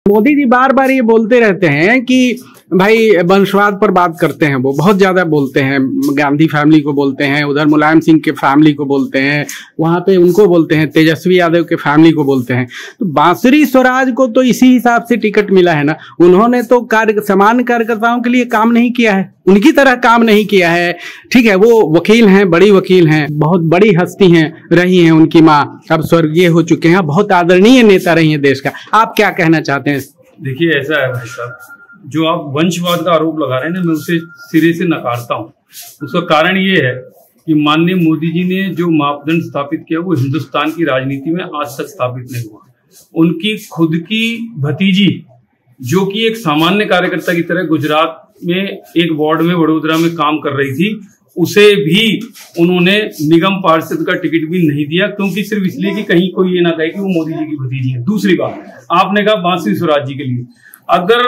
मोदी जी बार बार ये बोलते रहते हैं कि भाई वंशवाद पर बात करते हैं, वो बहुत ज्यादा बोलते हैं। गांधी फैमिली को बोलते हैं, उधर मुलायम सिंह के फैमिली को बोलते हैं, वहां पे उनको बोलते हैं, तेजस्वी यादव के फैमिली को बोलते हैं। तो बांसुरी स्वराज को तो इसी हिसाब से टिकट मिला है ना। उन्होंने तो सामान्य कार्यकर्ताओं के लिए काम नहीं किया है, उनकी तरह काम नहीं किया है। ठीक है, वो वकील हैं, बड़ी वकील हैं, बहुत बड़ी हस्ती हैं रही हैं। उनकी माँ अब स्वर्गीय हो चुके हैं, बहुत आदरणीय नेता रही है देश का। आप क्या कहना चाहते हैं? देखिए, ऐसा है भाई साहब, जो आप वंशवाद का आरोप लगा रहे हैं ना, मैं उसे सिरे से नकारता हूँ। उसका कारण ये है कि माननीय मोदी जी ने जो मापदंड स्थापित किया वो हिंदुस्तान की राजनीति में आज तक स्थापित नहीं हुआ। उनकी खुद की भतीजी, जो कि एक सामान्य कार्यकर्ता की तरह गुजरात में एक वार्ड में वडोदरा में काम कर रही थी, उसे भी उन्होंने निगम पार्षद का टिकट भी नहीं दिया, क्योंकि सिर्फ इसलिए कि कहीं कोई ये ना कहे कि वो मोदी जी की भतीजी है। दूसरी बात, आपने कहा बांसुरी स्वराज जी के लिए, अगर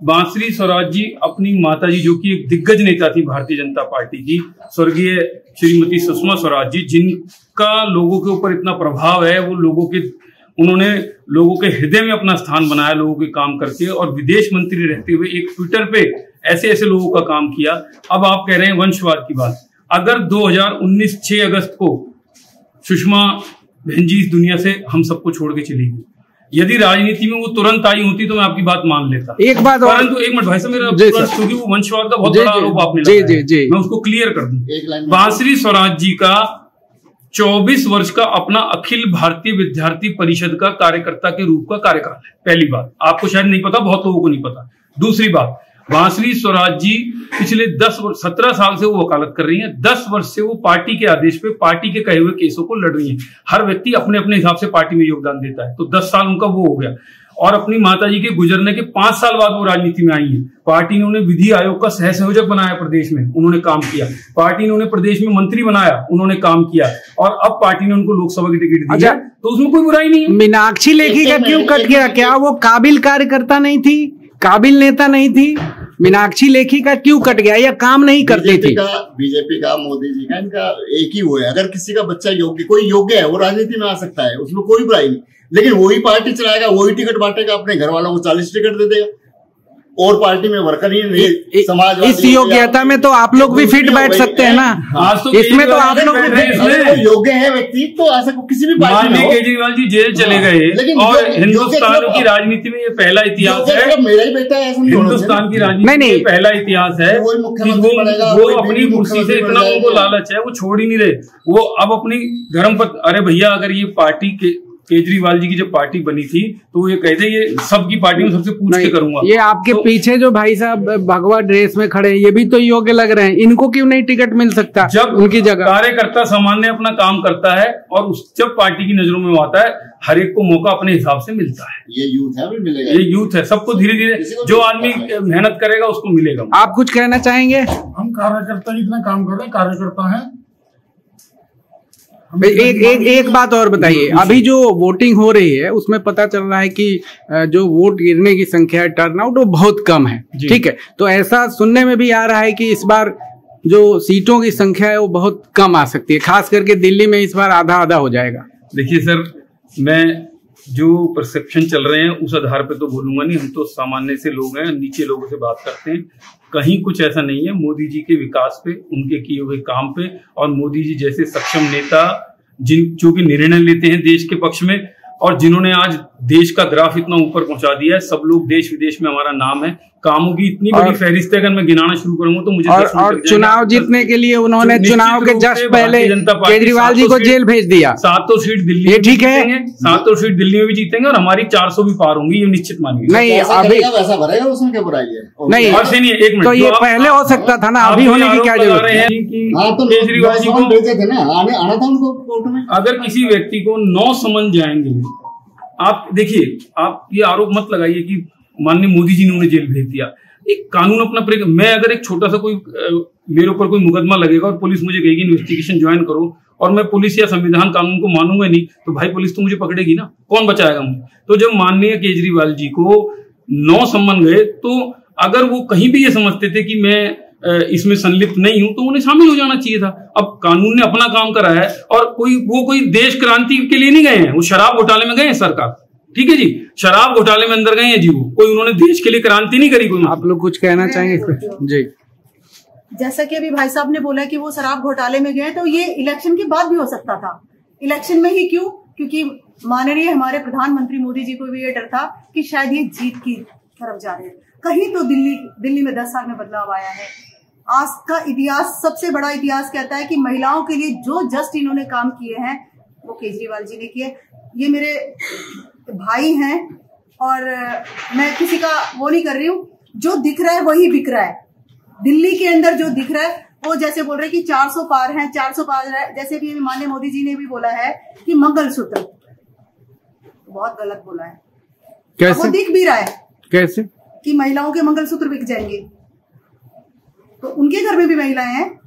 बांसुरी स्वराज जी अपनी माताजी, जो कि एक दिग्गज नेता थी भारतीय जनता पार्टी की, स्वर्गीय श्रीमती सुषमा स्वराज जी, जिनका लोगों के ऊपर इतना प्रभाव है, वो उन्होंने लोगों के हृदय में अपना स्थान बनाया लोगों के काम करके, और विदेश मंत्री रहते हुए एक ट्विटर पे ऐसे ऐसे लोगों का काम किया। अब आप कह रहे हैं वंशवाद की बात। अगर 2019 6 अगस्त को सुषमा बहन जी इस दुनिया से हम सबको छोड़ के चली गई, यदि राजनीति में वो तुरंत आई होती तो मैं आपकी बात मान लेता। एक बात, परंतु एक मिनट भाई साहब, मेरा क्योंकि वो वंशवाद का बहुत बड़ा आरोप आपने लगाया, मैं उसको क्लियर कर दूं। बांसुरी स्वराज जी का 24 वर्ष का अपना अखिल भारतीय विद्यार्थी परिषद का कार्यकर्ता के रूप का कार्यकाल है। पहली बात, आपको शायद नहीं पता, बहुत लोगों को नहीं पता। दूसरी बात, बांसुरी स्वराज जी पिछले 17 साल से वो वकालत कर रही हैं। 10 वर्ष से वो पार्टी के आदेश पे पार्टी के कहे हुए केसों को लड़ रही हैं। हर व्यक्ति अपने अपने हिसाब से पार्टी में योगदान देता है, तो 10 साल उनका वो हो गया। और अपनी माताजी के गुजरने के 5 साल बाद वो राजनीति में आई है। पार्टी ने उन्हें विधि आयोग का सह संयोजक बनाया, प्रदेश में उन्होंने काम किया। पार्टी ने उन्हें प्रदेश में मंत्री बनाया, उन्होंने काम किया। और अब पार्टी ने उनको लोकसभा की टिकट दी है, तो उसमें कोई बुराई नहीं है। मीनाक्षी लेखी का क्यों कट गया? क्या वो काबिल कार्यकर्ता नहीं थी, काबिल नेता नहीं थी? मीनाक्षी लेखी का क्यों कट गया, या काम नहीं करती थी? बीजेपी का, मोदी जी का, इनका एक ही वो है, अगर किसी का बच्चा कोई योग्य है, वो राजनीति में आ सकता है, उसमें कोई बुराई नहीं। लेकिन वही पार्टी चलाएगा, वही टिकट बांटेगा, अपने घर वालों को 40 टिकट दे देगा, और पार्टी में वर्कर ही नहीं। समाज इस योग्यता में तो आप लोग भी फिट बैठ सकते हैं ना। इसमें तो आप लोग भी योग्य है व्यक्ति, तो आ सकते किसी भी पार्टी में। केजरीवाल जी जेल चले गए, और हिंदुस्तान की राजनीति में ये पहला इतिहास है। मेरा ही बेटा है, हिंदुस्तान की राजनीति में पहला इतिहास है। वो अपनी कुर्सी से इतना उनको लालच है, वो छोड़ ही नहीं रहे। वो अब अपनी धर्म पर, अरे भैया, अगर ये पार्टी के केजरीवाल जी की जब पार्टी बनी थी तो ये कहते ये सबकी पार्टी में सबसे पूछ के करूंगा। ये आपके पीछे जो भाई साहब भगवा ड्रेस में खड़े हैं, ये भी तो योग्य लग रहे हैं, इनको क्यों नहीं टिकट मिल सकता? जब उनकी जगह कार्यकर्ता सामान्य अपना काम करता है, और जब पार्टी की नजरों में आता है, हर एक को मौका अपने हिसाब से मिलता है। ये यूथ है, मिलेगा। ये यूथ है, सबको धीरे धीरे जो आदमी मेहनत करेगा उसको मिलेगा। आप कुछ कहना चाहेंगे? हम कार्यकर्ता जितना काम कर रहे हैं, कार्यकर्ता है। एक बात और बताइए, अभी जो वोटिंग हो रही है उसमें पता चल रहा है कि जो वोट गिरने की संख्या है, टर्नआउट वो बहुत कम है। ठीक है, तो ऐसा सुनने में भी आ रहा है कि इस बार जो सीटों की संख्या है वो बहुत कम आ सकती है, खास करके दिल्ली में इस बार आधा आधा हो जाएगा। देखिए सर, मैं जो परसेप्शन चल रहे हैं उस आधार पे तो बोलूंगा नहीं। हम तो सामान्य से लोग हैं, नीचे लोगों से बात करते हैं। कहीं कुछ ऐसा नहीं है। मोदी जी के विकास पे, उनके किए हुए काम पे, और मोदी जी जैसे सक्षम नेता जो कि निर्णय लेते हैं देश के पक्ष में, और जिन्होंने आज देश का ग्राफ इतना ऊपर पहुंचा दिया है। सब लोग देश विदेश में हमारा नाम है। कामों की इतनी बड़ी फहरिस्त है, अगर मैं गिनाना शुरू करूंगा तो मुझे और चुनाव जीतने के लिए उन्होंने चुनाव के जस्ट पहले केजरीवाल जी को जेल भेज दिया। 700 सीट दिल्ली, ये ठीक है, 700 सीट दिल्ली में भी जीतेंगे, और हमारी 400 भी पार होंगी, ये निश्चित मानिए। नहीं, अभी वैसा भरेगा, उसमें क्या बुराई है? नहीं, एक मिनट, तो ये पहले हो सकता था ना, अभी होने की क्या जरूरत है? केजरीवाल जी को भेजे थे ना, आना था उनको कोर्ट में। अगर किसी व्यक्ति को 9 समन जाएंगे, आप देखिए, आप ये आरोप मत लगाइए कि माननीय मोदी जी ने उन्हें जेल भेज दिया। एक कानून अपना मैं अगर एक छोटा सा कोई मेरे ऊपर कोई मुकदमा लगेगा और पुलिस मुझे कहेगी इन्वेस्टिगेशन ज्वाइन करो, और मैं पुलिस या संविधान कानून को मानूंगा नहीं, तो भाई पुलिस तो मुझे पकड़ेगी ना, कौन बचाएगा मुझे? तो जब माननीय केजरीवाल जी को 9 सम्मन गए, तो अगर वो कहीं भी ये समझते थे कि मैं इसमें संलिप्त नहीं हूं, तो उन्हें शामिल हो जाना चाहिए था। अब कानून ने अपना काम करा है, और कोई देश क्रांति के लिए नहीं गए हैं, वो शराब घोटाले में गए हैं सरकार। ठीक है जी, शराब घोटाले में अंदर गए हैं जी, वो कोई उन्होंने देश के लिए क्रांति नहीं करी कोई। आप लोग कुछ कहना चाहेंगे जी? जैसा कि अभी भाई साहब ने बोला कि वो शराब घोटाले में गए, तो ये इलेक्शन के बाद भी हो सकता था। इलेक्शन में ही क्यों? क्योंकि माननीय हमारे प्रधानमंत्री मोदी जी को भी ये डर था कि शायद ये जीत की तरफ जा रहे हैं। कहीं तो दिल्ली में 10 साल में बदलाव आया है। आज का इतिहास, सबसे बड़ा इतिहास कहता है कि महिलाओं के लिए जो जस्ट इन्होंने काम किए हैं वो केजरीवाल जी ने किए। ये मेरे भाई हैं और मैं किसी का वो नहीं कर रही हूँ, जो दिख रहा है वही बिक रहा है। दिल्ली के अंदर जो दिख रहा है वो जैसे बोल रहे हैं कि 400 पार है, 400 पार है, जैसे भी माननीय मोदी जी ने भी बोला है कि मंगलसूत्र, बहुत गलत बोला है। कैसे? वो दिख भी रहा है कैसे कि महिलाओं के मंगलसूत्र बिक जाएंगे, तो उनके घर में भी महिलाएं हैं,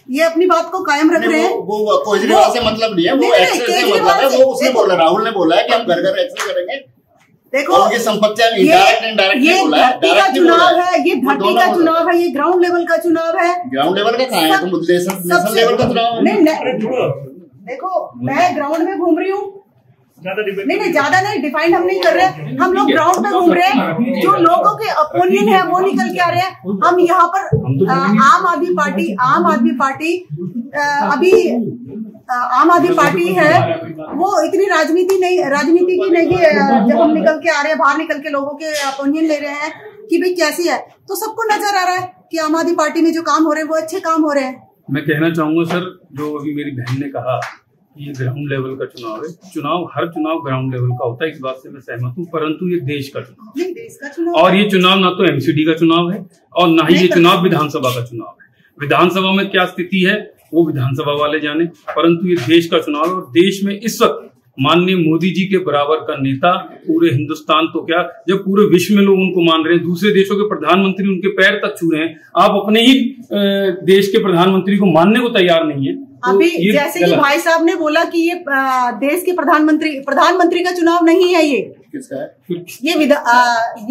ये अपनी बात को कायम रख रहे हैं। वो केजरीवाल से मतलब नहीं है, वो एक्सेस से मतलब है। वो उसने बोला, राहुल ने बोला है कि हम घर घर एक्सेस करेंगे। देखो उनकी संपत्तियां इनडायरेक्ट ये धरती का चुनाव है, ये धरती का चुनाव है, ये ग्राउंड लेवल का चुनाव है। ग्राउंड लेवल का कहाँ है? तो नेशनल लेवल का चुनाव है। देखो मैं ग्राउंड में घूम रही हूँ, नहीं ज्यादा नहीं, डिफाइन हम नहीं कर रहे, हम लोग ग्राउंड पे घूम रहे हैं। जो लोगों के ओपिनियन है वो निकल के आ रहे हैं। हम यहाँ पर आम आदमी पार्टी अभी आम आदमी पार्टी है, वो इतनी राजनीति की नहीं है। जब हम निकल के आ रहे हैं, बाहर निकल के लोगों के ओपिनियन ले रहे हैं कि भाई कैसी है, तो सबको नजर आ रहा है कि आम आदमी पार्टी में जो काम हो रहे हैं वो अच्छे काम हो रहे हैं। मैं कहना चाहूंगा सर, जो अभी मेरी बहन ने कहा, ये ग्राउंड लेवल का चुनाव है। हर चुनाव ग्राउंड लेवल का होता है, इस बात से मैं सहमत हूँ, परंतु ये देश का चुनाव है। देश का चुनाव, और ये चुनाव ना तो एमसीडी का चुनाव है और ना ही ये चुनाव विधानसभा का चुनाव है। विधानसभा में क्या स्थिति है वो विधानसभा वाले जाने, परंतु ये देश का चुनाव है। और देश में इस वक्त माननीय मोदी जी के बराबर का नेता पूरे हिंदुस्तान तो क्या, जब पूरे विश्व में लोग उनको मान रहे हैं, दूसरे देशों के प्रधानमंत्री उनके पैर तक छू रहे हैं, आप अपने ही देश के प्रधानमंत्री को मानने को तैयार नहीं है। तो अभी जैसे कि भाई साहब ने बोला कि ये देश के प्रधानमंत्री का चुनाव नहीं है, ये किसका है? ये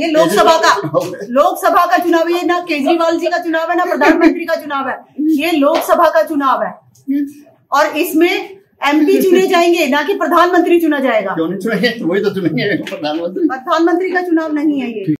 लोकसभा का चुनाव है। ये ना केजरीवाल जी का चुनाव है, ना प्रधानमंत्री का चुनाव है, ये लोकसभा का चुनाव है। और इसमें एमपी चुने जाएंगे, ना कि प्रधानमंत्री चुना जाएगा। क्यों नहीं चुनेंगे? वही तो चुनेंगे प्रधानमंत्री। प्रधानमंत्री का चुनाव नहीं है ये।